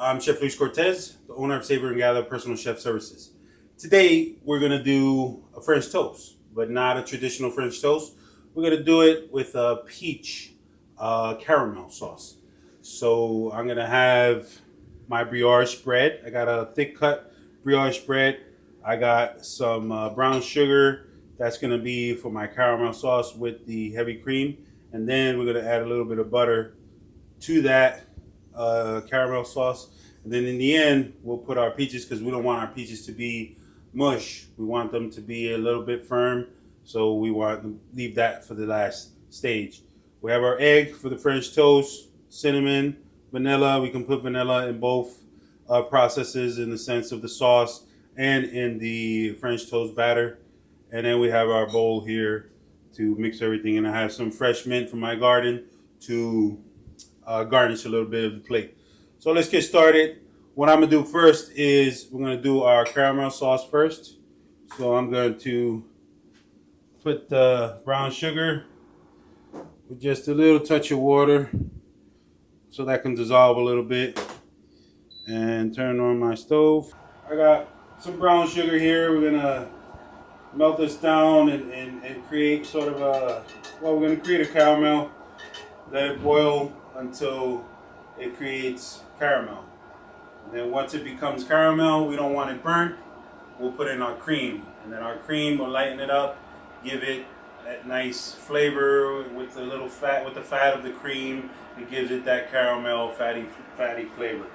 I'm Chef Luis Cortez, the owner of Savor and Gather Personal Chef Services. Today, we're going to do a French toast, but not a traditional French toast. We're going to do it with a peach caramel sauce. So I'm going to have my brioche bread. I got a thick cut brioche bread. I got some brown sugar. That's going to be for my caramel sauce with the heavy cream. And then we're going to add a little bit of butter to that caramel sauce. And then in the end, we'll put our peaches because we don't want our peaches to be mush. We want them to be a little bit firm. So we want to leave that for the last stage. We have our egg for the French toast, cinnamon, vanilla. We can put vanilla in both processes in the sense of the sauce and in the French toast batter. And then we have our bowl here to mix everything. And I have some fresh mint from my garden to garnish a little bit of the plate. So let's get started. What I'm going to do first is we're going to do our caramel sauce first. So I'm going to put the brown sugar with just a little touch of water so that can dissolve a little bit, and turn on my stove. I got some brown sugar here. We're going to melt this down and create sort of we're going to create a caramel. Let it boil until it creates caramel. And then once it becomes caramel, we don't want it burnt, we'll put in our cream. And then our cream will lighten it up, give it that nice flavor with the little fat, with the fat of the cream. It gives it that caramel, fatty flavor.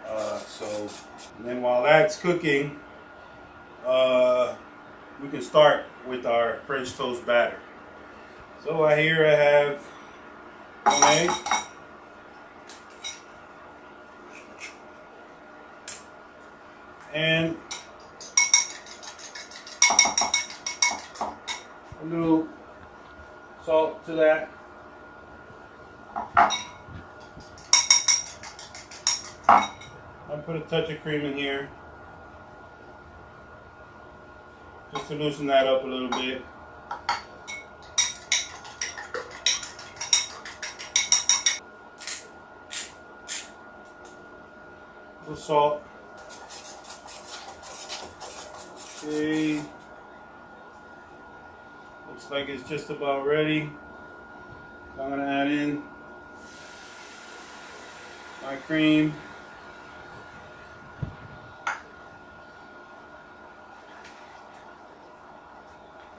And then while that's cooking, we can start with our French toast batter. So here I have an egg. And a little salt to that. I'll put a touch of cream in here just to loosen that up a little bit. A little salt. Okay, looks like it's just about ready. I'm going to add in my cream.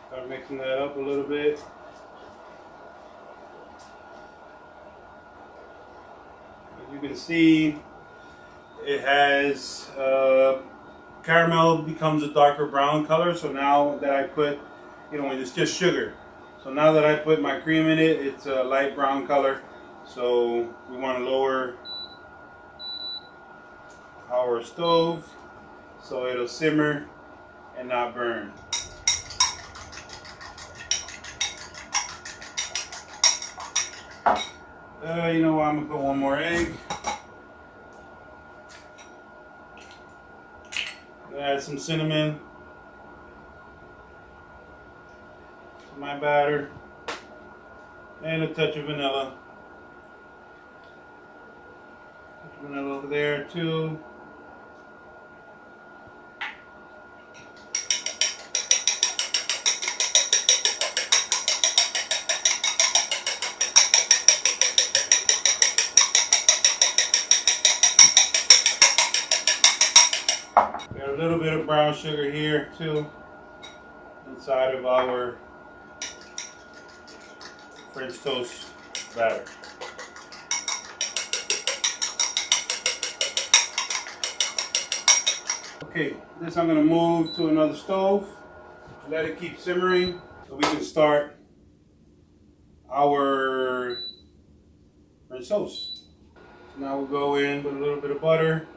Start mixing that up a little bit. As you can see, it has caramel becomes a darker brown color. So now that I put, it's just sugar. So now that I put my cream in it, it's a light brown color. So we want to lower our stove so it'll simmer and not burn. I'm gonna put one more egg. Add some cinnamon to my batter and a touch of vanilla. Vanilla over there too. Got a little bit of brown sugar here too inside of our French toast batter. Okay, this I'm going to move to another stove, let it keep simmering so we can start our French toast. So now we'll go in with a little bit of butter.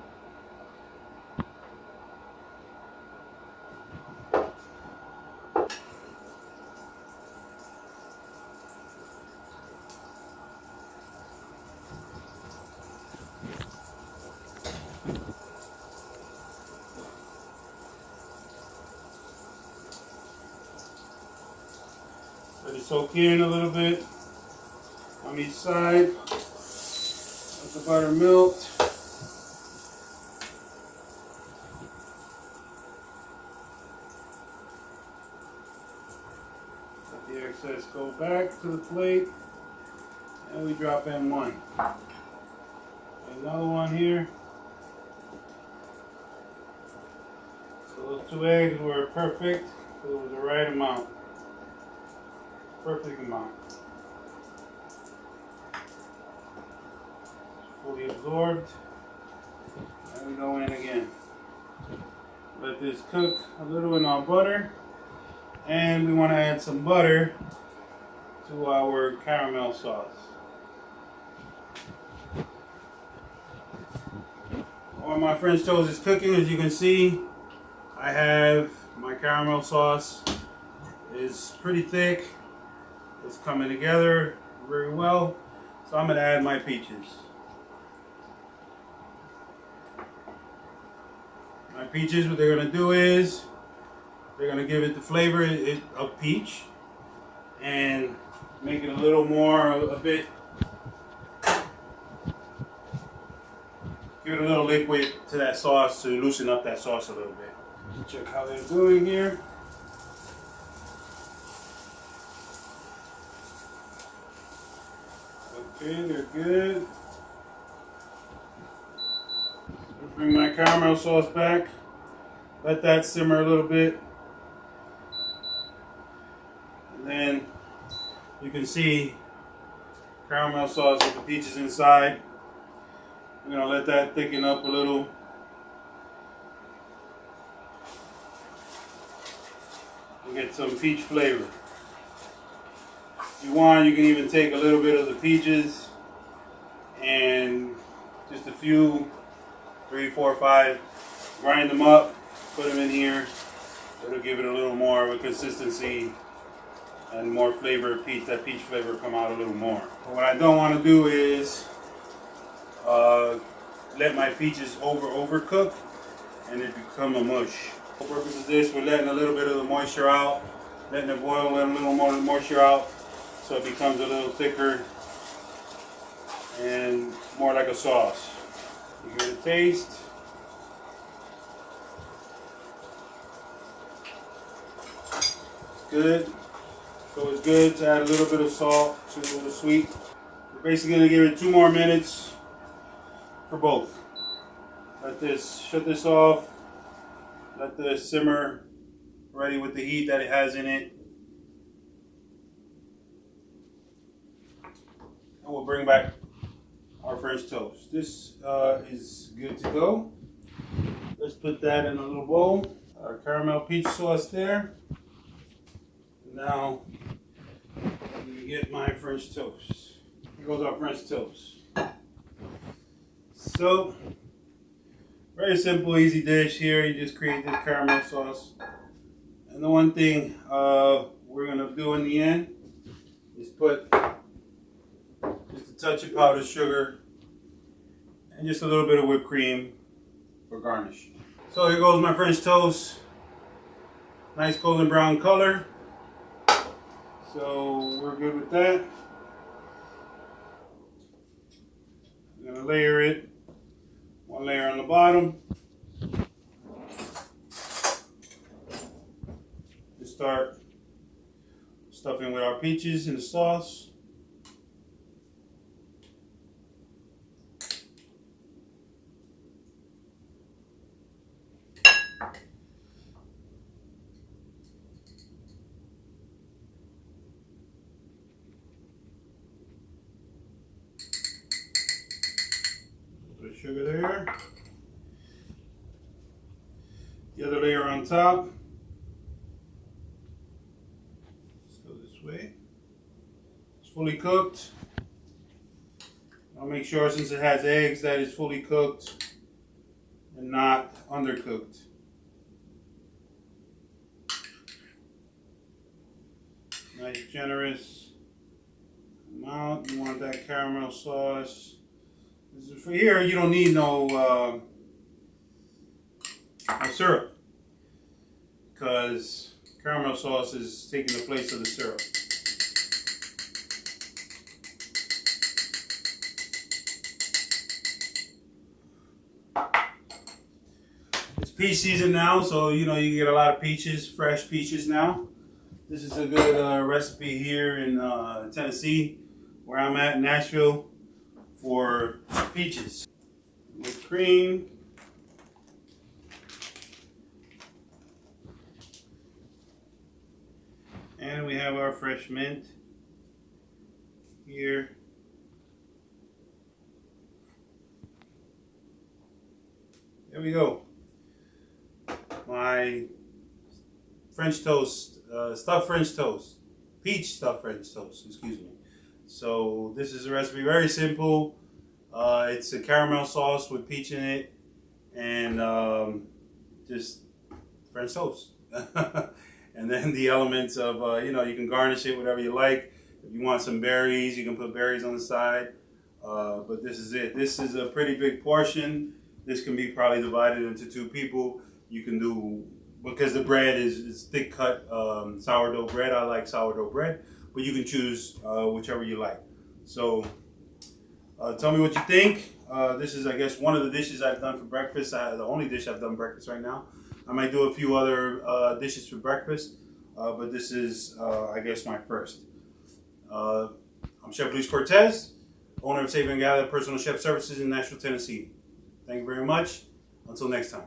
Let it soak in a little bit on each side. Let the butter melt. The excess go back to the plate, and we drop in one. Another one here. So those 2 eggs were perfect. So it was the right amount. Perfect amount. Fully absorbed. And we go in again. Let this cook a little in our butter. And we want to add some butter to our caramel sauce. While my French toast is cooking, as you can see, I have my caramel sauce. It's pretty thick. It's coming together very well. So I'm going to add my peaches. My peaches, what they're going to do is they're going to give it the flavor of peach and make it a little more, a bit, give it a little liquid to that sauce to loosen up that sauce a little bit. Check how they're doing here. Okay, they're good. Bring my caramel sauce back. Let that simmer a little bit. And then you can see caramel sauce with the peaches inside. I'm gonna let that thicken up a little. And get some peach flavor. If you want, you can even take a little bit of the peaches and just a few, 3, 4, 5, grind them up, put them in here. It'll give it a little more of a consistency and more flavor of peach. That peach flavor will come out a little more. But what I don't want to do is let my peaches overcook and it become a mush. The purpose of this, we're letting a little bit of the moisture out, letting it boil, letting a little more moisture out, so it becomes a little thicker and more like a sauce. You get a taste. It's good. So it's good to add a little bit of salt to the sweet. We're basically going to give it 2 more minutes for both. Shut this off. Let this simmer ready with the heat that it has in it. And we'll bring back our French toast. This is good to go. Let's put that in a little bowl. Our caramel peach sauce there. Now, I'm going to get my French toast. Here goes our French toast. So, very simple, easy dish here. You just create this caramel sauce. And the one thing we're going to do in the end is put just a touch of powdered sugar and just a little bit of whipped cream for garnish. So here goes my French toast. Nice golden brown color. So we're good with that. I'm going to layer it. 1 layer on the bottom. Just start stuffing with our peaches in the sauce. Put sugar there. The other layer on top. Let's go this way. It's fully cooked. I'll make sure, since it has eggs, that it's fully cooked and not undercooked. Nice generous amount. You want that caramel sauce. For here, you don't need no syrup, because caramel sauce is taking the place of the syrup. It's peach season now, so you know you get a lot of peaches, fresh peaches now. This is a good recipe here in Tennessee, where I'm at in Nashville, for peaches. With cream. And we have our fresh mint here. There we go. My French toast, stuffed French toast, peach stuffed French toast, excuse me. So this is a recipe, very simple. It's a caramel sauce with peach in it, and just French toast. And then the elements of, you can garnish it whatever you like. If you want some berries, you can put berries on the side. But this is it. This is a pretty big portion. This can be probably divided into 2 people. You can do, because the bread is thick cut sourdough bread. I like sourdough bread, but you can choose whichever you like. So tell me what you think. This is, I guess, one of the dishes I've done for breakfast. The only dish I've done breakfast right now. I might do a few other dishes for breakfast, but this is, I guess, my first. I'm Chef Luis Cortez, owner of Save and Gather Personal Chef Services in Nashville, Tennessee. Thank you very much. Until next time.